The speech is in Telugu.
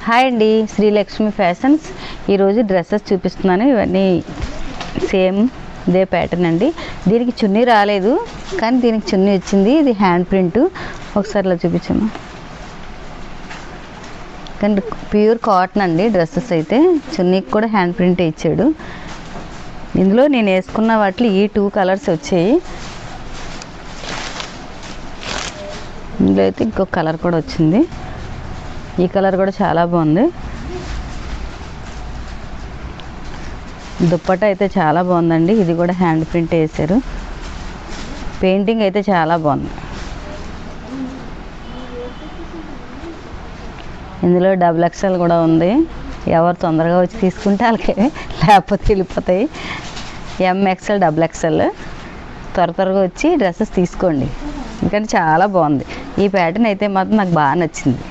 హాయ్ అండి, శ్రీలక్ష్మి ఫ్యాషన్స్. ఈరోజు డ్రెస్సెస్ చూపిస్తున్నాను. ఇవన్నీ సేమ్ ఇదే ప్యాటర్న్ అండి. దీనికి చున్నీ రాలేదు, కానీ దీనికి చున్నీ వచ్చింది. ఇది హ్యాండ్ ప్రింట్. ఒకసారి ఇలా చూపించమ్మా. కానీ ప్యూర్ కాటన్ అండి డ్రెస్సెస్ అయితే. చున్నీకి కూడా హ్యాండ్ ప్రింట్ ఇచ్చాడు. ఇందులో నేను వేసుకున్న వాటిలో ఈ 2 కలర్స్ వచ్చాయి. ఇందులో అయితే ఇంకొక కలర్ కూడా వచ్చింది. ఈ కలర్ కూడా చాలా బాగుంది. దుప్పట్టా అయితే చాలా బాగుందండి. ఇది కూడా హ్యాండ్ ప్రింట్ వేసారు. పెయింటింగ్ అయితే చాలా బాగుంది. ఇందులో XXL కూడా ఉంది. ఎవరు తొందరగా వచ్చి తీసుకుంటే వాళ్ళకి, లేకపోతే వెళ్ళిపోతాయి. MXL XXL త్వరగా వచ్చి డ్రెస్సెస్ తీసుకోండి, ఎందుకంటే చాలా బాగుంది. ఈ ప్యాటర్న్ అయితే మాత్రం నాకు బాగా నచ్చింది.